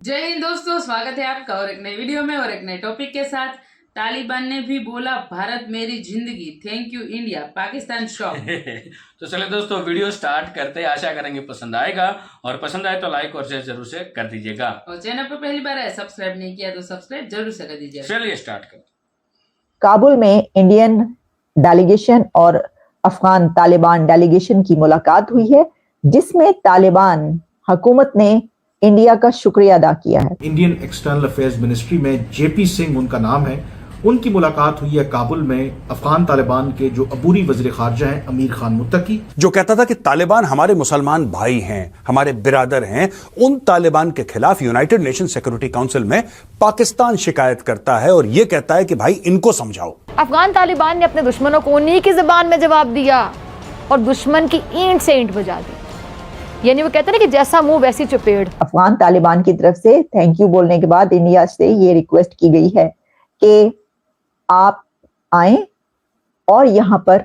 जय हिंद दोस्तों, स्वागत है आपका और एक नए वीडियो में और एक नए टॉपिक के साथ। तालिबान ने भी बोला भारत मेरी जिंदगी, thank you India, Pakistan shock. तो चले दोस्तों, वीडियो स्टार्ट करते हैं। आशा करेंगे पसंद आएगा और पसंद आए तो लाइक और शेयर जरूर से कर दीजिएगा और चैनल पर पहली बार है, सब्सक्राइब नहीं किया तो सब्सक्राइब जरूर से कर दीजिएगा। चलिए स्टार्ट करते। काबुल में इंडियन डेलीगेशन और अफगान तालिबान डेलीगेशन की मुलाकात हुई है, जिसमें तालिबान हुकूमत ने इंडिया का शुक्रिया अदा किया है। इंडियन एक्सटर्नल अफेयर्स मिनिस्ट्री में जेपी सिंह उनका नाम है। उनकी मुलाकात हुई है काबुल में अफगान तालिबान के जो अबूरी वज़ीर ख़ारजा हैं अमीर खान मुत्तकी, जो कहता था कि तालिबान हमारे मुसलमान भाई हैं, हमारे बिरादर हैं। उन तालिबान के खिलाफ यूनाइटेड नेशन सिक्योरिटी काउंसिल में पाकिस्तान शिकायत करता है और यह कहता है कि भाई इनको समझाओ। अफगान तालिबान ने अपने दुश्मनों को उन्हीं की जुबान में जवाब दिया और दुश्मन की ईंट से ईंट बजा दी। यानी वो कहते हैं ना कि जैसा मुंह वैसी चपेड़। अफगान तालिबान की तरफ से थैंक यू बोलने के बाद इंडिया से ये रिक्वेस्ट की गई है कि आप आए और यहाँ पर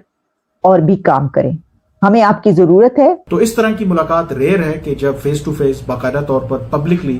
और भी काम करें, हमें आपकी जरूरत है। तो इस तरह की मुलाकात रेयर है कि जब फेस टू फेस बाकायदा तौर पर पब्लिकली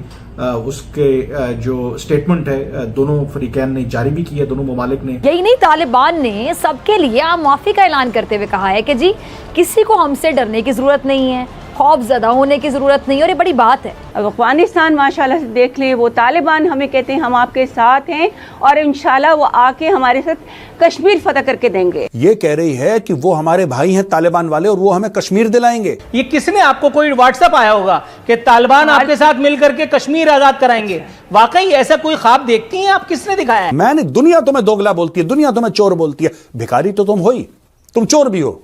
उसके जो स्टेटमेंट है दोनों फरीकैन ने जारी भी किया, दोनों ममालिक ने। यही नहीं, तालिबान ने सबके लिए आम माफी का ऐलान करते हुए कहा है कि जी किसी को हमसे डरने की जरूरत नहीं है, खौफजदा होने की जरूरत नहीं, और ये बड़ी बात है। अफगानिस्तान माशाल्लाह से देख ले, वो तालिबान हमें कहते हैं हम आपके साथ हैं और इंशाल्लाह वो आके हमारे साथ कश्मीर फतह करके देंगे। ये कह रही है कि वो हमारे भाई हैं तालिबान वाले और वो हमें कश्मीर दिलाएंगे। ये किसने आपको कोई व्हाट्सएप आया होगा कि तालिबान आपके साथ मिलकर के कश्मीर आजाद कराएंगे? वाकई ऐसा कोई ख्वाब देखती हैं आप? किसने दिखाया है? मैंने, दुनिया तुम्हें दोगला बोलती है, दुनिया तुम्हें चोर बोलती है। भिखारी तो तुम हो ही, तुम चोर भी हो।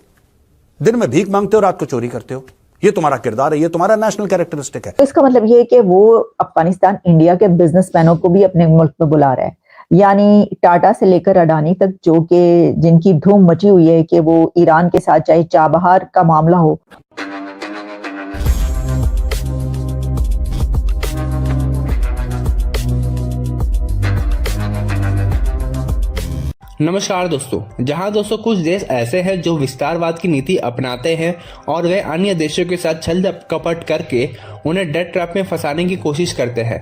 दिन में भीख मांगते हो, रात को चोरी करते हो। ये तुम्हारा किरदार है, ये तुम्हारा नेशनल कैरेक्टरिस्टिक है। इसका मतलब ये है कि वो अफगानिस्तान इंडिया के बिजनेसमैनों को भी अपने मुल्क में बुला रहा है, यानी टाटा से लेकर अडानी तक, जो कि जिनकी धूम मची हुई है कि वो ईरान के साथ चाहे चाबहार का मामला हो। नमस्कार दोस्तों। जहां दोस्तों कुछ देश ऐसे हैं जो विस्तारवाद की नीति अपनाते हैं और वे अन्य देशों के साथ छल कपट करके उन्हें डेट ट्रैप में फंसाने की कोशिश करते हैं।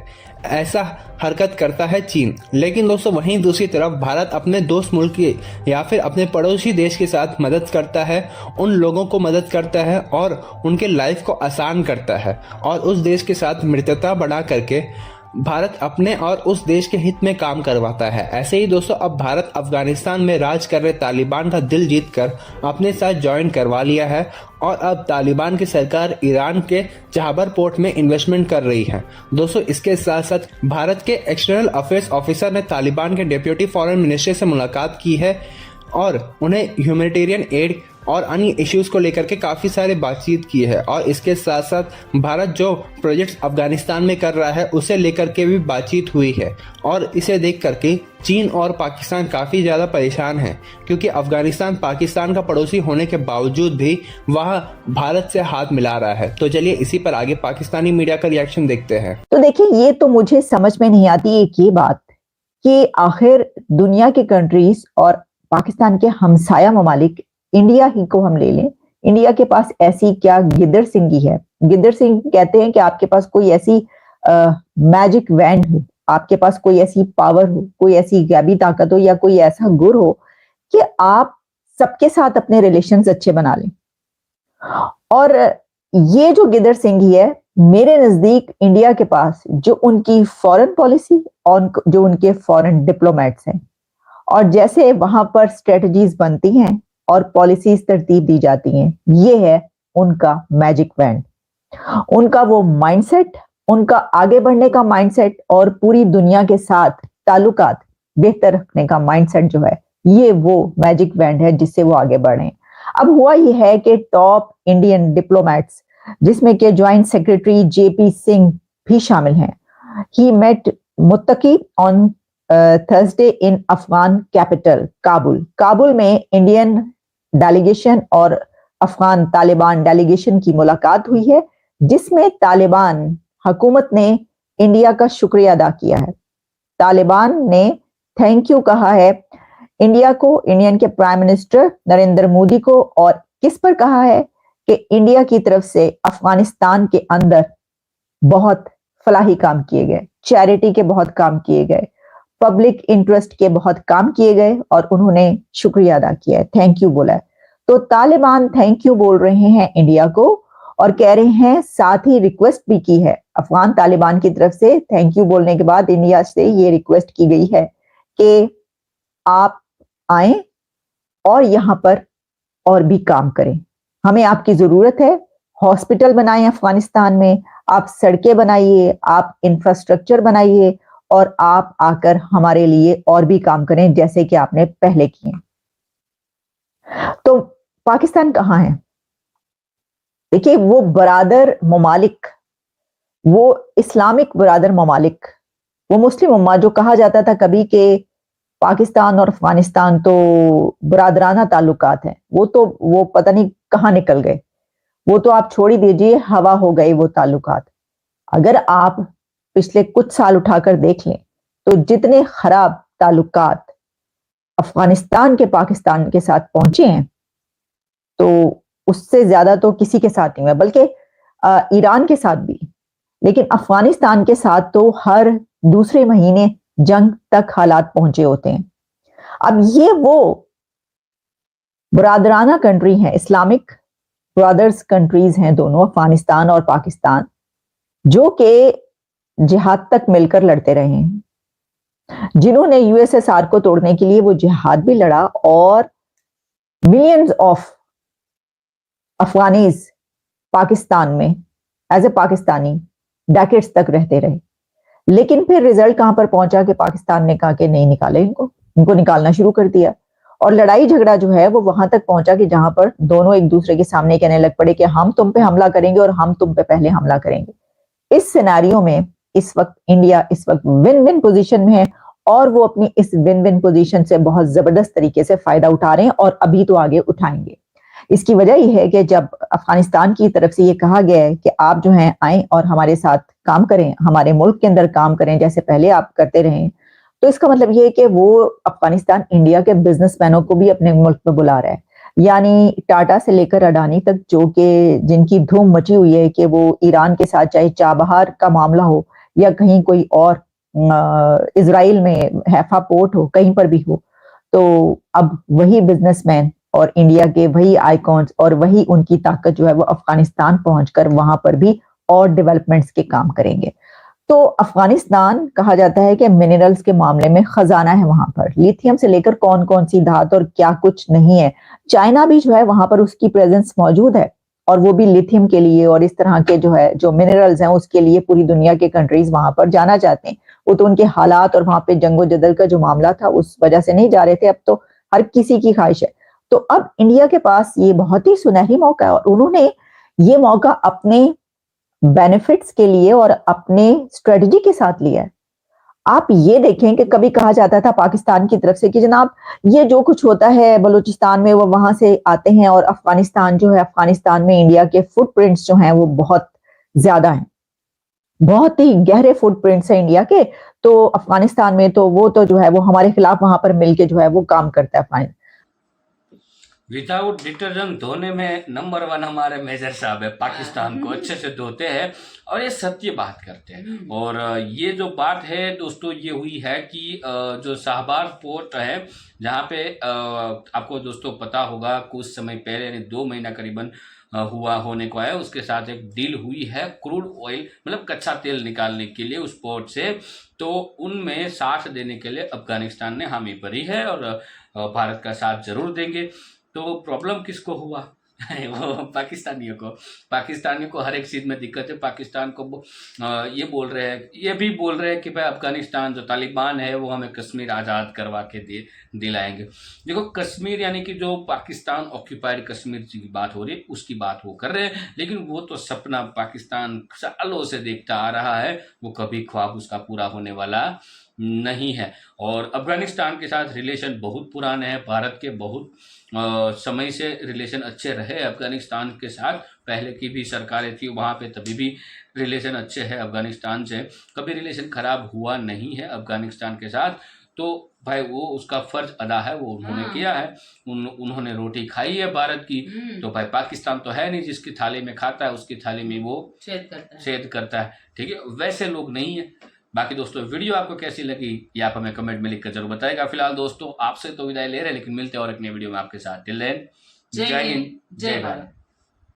ऐसा हरकत करता है चीन। लेकिन दोस्तों वहीं दूसरी तरफ भारत अपने दोस्त मुल्क के या फिर अपने पड़ोसी देश के साथ मदद करता है, उन लोगों को मदद करता है और उनके लाइफ को आसान करता है और उस देश के साथ मित्रता बढ़ा करके भारत अपने और उस देश के हित में काम करवाता है। ऐसे ही दोस्तों अब भारत अफगानिस्तान में राज कर रहे तालिबान का दिल जीतकर अपने साथ ज्वाइन करवा लिया है और अब तालिबान की सरकार ईरान के चाबहार पोर्ट में इन्वेस्टमेंट कर रही है। दोस्तों इसके साथ साथ भारत के एक्सटर्नल अफेयर्स ऑफिसर ने तालिबान के डिप्टी फॉरेन मिनिस्टर से मुलाकात की है और उन्हें ह्यूमैनिटेरियन एड और अन्य इश्यूज को लेकर के काफ़ी सारे बातचीत की है। और इसके साथ साथ भारत जो प्रोजेक्ट्स अफगानिस्तान में कर रहा है उसे लेकर के भी बातचीत हुई है और इसे देख करके चीन और पाकिस्तान काफ़ी ज़्यादा परेशान हैं, क्योंकि अफगानिस्तान पाकिस्तान का पड़ोसी होने के बावजूद भी वह भारत से हाथ मिला रहा है। तो चलिए इसी पर आगे पाकिस्तानी मीडिया का रिएक्शन देखते हैं। तो देखिए, ये तो मुझे समझ में नहीं आती एक ये बात कि आखिर दुनिया के कंट्रीज और पाकिस्तान के हमसाया ममालिक, इंडिया ही को हम ले लें, इंडिया के पास ऐसी क्या गिद्दड़ सिंगी है। गिद्दड़ सिंह कहते हैं कि आपके पास कोई ऐसी मैजिक वैंड हो, आपके पास कोई ऐसी पावर हो, कोई ऐसी गैबी ताकत हो या कोई ऐसा गुर हो कि आप सबके साथ अपने रिलेशंस अच्छे बना लें। और ये जो गिद्दड़ सिंगी है, मेरे नजदीक इंडिया के पास जो उनकी फॉरेन पॉलिसी और जो उनके फॉरेन डिप्लोमेट्स हैं और जैसे वहां पर स्ट्रेटजीज बनती हैं और पॉलिसीज तरतीब दी जाती हैं, ये है उनका मैजिक वैंड, उनका वो माइंडसेट, उनका आगे बढ़ने का माइंडसेट और पूरी दुनिया के साथ ताल्लुकात बेहतर रखने का माइंडसेट जो है, ये वो मैजिक वैंड है जिससे वो आगे बढ़े। अब हुआ ये है कि टॉप इंडियन डिप्लोमेट्स, जिसमें के ज्वाइंट सेक्रेटरी जेपी सिंह भी शामिल हैं, he met Muttaqi on Thursday in Afghan capital Kabul. Kabul में इंडियन डेलीगेशन और अफगान तालिबान डेलीगेशन की मुलाकात हुई है, जिसमें तालिबान हुकूमत ने इंडिया का शुक्रिया अदा किया है। तालिबान ने थैंक यू कहा है इंडिया को, इंडियन के प्राइम मिनिस्टर नरेंद्र मोदी को, और किस पर कहा है कि इंडिया की तरफ से अफगानिस्तान के अंदर बहुत फलाही काम किए गए, चैरिटी के बहुत काम किए गए, पब्लिक इंटरेस्ट के बहुत काम किए गए और उन्होंने शुक्रिया अदा किया है, थैंक यू बोला है। तो तालिबान थैंक यू बोल रहे हैं इंडिया को और कह रहे हैं, साथ ही रिक्वेस्ट भी की है अफगान तालिबान की तरफ से। थैंक यू बोलने के बाद इंडिया से ये रिक्वेस्ट की गई है कि आप आए और यहां पर और भी काम करें, हमें आपकी जरूरत है। हॉस्पिटल बनाएं अफगानिस्तान में, आप सड़कें बनाइए, आप इंफ्रास्ट्रक्चर बनाइए और आप आकर हमारे लिए और भी काम करें जैसे कि आपने पहले किए। तो पाकिस्तान कहाँ है? देखिए, वो बरादर ममालिक, वो इस्लामिक बरादर ममालिक, वो मुस्लिम उम्मा जो कहा जाता था कभी के पाकिस्तान और अफगानिस्तान तो बरादराना ताल्लुकात हैं, वो पता नहीं कहाँ निकल गए। वो तो आप छोड़ ही दीजिए, हवा हो गए वो ताल्लुकात। अगर आप पिछले कुछ साल उठाकर देख लें तो जितने खराब ताल्लुकात अफगानिस्तान के पाकिस्तान के साथ पहुंचे हैं, तो उससे ज्यादा तो किसी के साथ नहीं हुआ, बल्कि ईरान के साथ भी। लेकिन अफगानिस्तान के साथ तो हर दूसरे महीने जंग तक हालात पहुंचे होते हैं। अब ये वो बरादराना कंट्री है, इस्लामिक ब्रदर्स कंट्रीज हैं दोनों, अफगानिस्तान और पाकिस्तान, जो कि जिहाद तक मिलकर लड़ते रहे हैं, जिन्होंने यूएसएसआर को तोड़ने के लिए वो जिहाद भी लड़ा और मिलियंस ऑफ अफगानीज पाकिस्तान में एज ए पाकिस्तानी डेकेड्स तक रहते रहे। लेकिन फिर रिजल्ट कहां पर पहुंचा कि पाकिस्तान ने कहा कि नहीं निकाले इनको निकालना शुरू कर दिया और लड़ाई झगड़ा जो है वो वहां तक पहुंचा कि जहां पर दोनों एक दूसरे के सामने कहने लग पड़े कि हम तुम पे हमला करेंगे और हम तुम पे पहले हमला करेंगे। इस सिनेरियो में इस वक्त इंडिया इस वक्त विन विन पोजीशन में है और वो अपनी इस विन विन पोजीशन से बहुत जबरदस्त तरीके से फायदा उठा रहे हैं और अभी तो आगे उठाएंगे। इसकी वजह यह है कि जब अफगानिस्तान की तरफ से ये कहा गया है कि आप जो हैं आए और हमारे साथ काम करें, हमारे मुल्क के अंदर काम करें जैसे पहले आप करते रहे, तो इसका मतलब ये है कि वो अफगानिस्तान इंडिया के बिजनेसमैनों को भी अपने मुल्क में बुला रहा है। यानी टाटा से लेकर अडानी तक, जो कि जिनकी धूम मची हुई है कि वो ईरान के साथ चाहे चाबहार का मामला हो या कहीं कोई और इजराइल में हैफा पोर्ट हो, कहीं पर भी हो, तो अब वही बिजनेसमैन और इंडिया के वही आइकॉन्स और वही उनकी ताकत जो है वो अफगानिस्तान पहुंचकर वहां पर भी और डेवलपमेंट्स के काम करेंगे। तो अफगानिस्तान कहा जाता है कि मिनरल्स के मामले में खजाना है वहां पर, लिथियम से लेकर कौन कौन सी धातु और क्या कुछ नहीं है। चाइना भी जो है वहां पर उसकी प्रेजेंस मौजूद है और वो भी लिथियम के लिए और इस तरह के जो है जो मिनरल्स हैं उसके लिए पूरी दुनिया के कंट्रीज वहां पर जाना चाहते हैं। वो तो उनके हालात और वहां पे जंगो जदल का जो मामला था उस वजह से नहीं जा रहे थे, अब तो हर किसी की ख्वाहिश है। तो अब इंडिया के पास ये बहुत ही सुनहरी मौका है और उन्होंने ये मौका अपने बेनिफिट्स के लिए और अपने स्ट्रेटजी के साथ लिया है। आप ये देखें कि कभी कहा जाता था पाकिस्तान की तरफ से कि जनाब ये जो कुछ होता है बलूचिस्तान में वो वहां से आते हैं और अफगानिस्तान जो है, अफगानिस्तान में इंडिया के फुटप्रिंट्स जो हैं वो बहुत ज्यादा हैं, बहुत ही गहरे फुटप्रिंट्स हैं इंडिया के। तो अफगानिस्तान में तो वो तो जो है वो हमारे खिलाफ वहां पर मिलके जो है वो काम करता है। विदाउट डिटर्जेंट धोने में नंबर 1 हमारे मेजर साहब है, पाकिस्तान को अच्छे से धोते हैं और ये सत्य बात करते हैं। और ये जो बात है दोस्तों ये हुई है कि जो शाहबाज पोर्ट है जहाँ पे आपको दोस्तों पता होगा कुछ समय पहले यानी 2 महीना करीबन हुआ होने को है, उसके साथ एक डील हुई है क्रूड ऑयल मतलब कच्चा तेल निकालने के लिए उस पोर्ट से। तो उनमें साथ देने के लिए अफगानिस्तान ने हामी भरी है और भारत का साथ जरूर देंगे। तो प्रॉब्लम किसको हुआ? वो पाकिस्तानियों को हर एक चीज़ में दिक्कत है। पाकिस्तान को ये भी बोल रहे हैं कि भाई अफगानिस्तान जो तालिबान है वो हमें कश्मीर आज़ाद करवा के दिलाएंगे। देखो कश्मीर यानी कि जो पाकिस्तान ऑक्यूपाइड कश्मीर की बात हो रही है उसकी बात वो कर रहे हैं, लेकिन वो तो सपना पाकिस्तान सालों से देखता आ रहा है, वो कभी ख्वाब उसका पूरा होने वाला नहीं है। और अफगानिस्तान के साथ रिलेशन बहुत पुराने हैं, भारत के बहुत समय से रिलेशन अच्छे रहे अफगानिस्तान के साथ। पहले की भी सरकारें थी वहाँ पे तभी भी रिलेशन अच्छे हैं अफगानिस्तान से, कभी रिलेशन ख़राब हुआ नहीं है अफगानिस्तान के साथ। तो भाई वो उसका फर्ज अदा है, वो उन्होंने किया है। उन्होंने रोटी खाई है भारत की, तो भाई पाकिस्तान तो है नहीं जिसकी थाली में खाता है उसकी थाली में वो छेद करता है। ठीक है, वैसे लोग नहीं है। बाकी दोस्तों वीडियो आपको कैसी लगी ये आप हमें कमेंट में लिखकर जरूर बताएगा। फिलहाल दोस्तों आपसे तो विदाई ले रहे हैं, लेकिन मिलते हैं और एक नई वीडियो में आपके साथ। टिल देन, जय हिंद, जय भारत।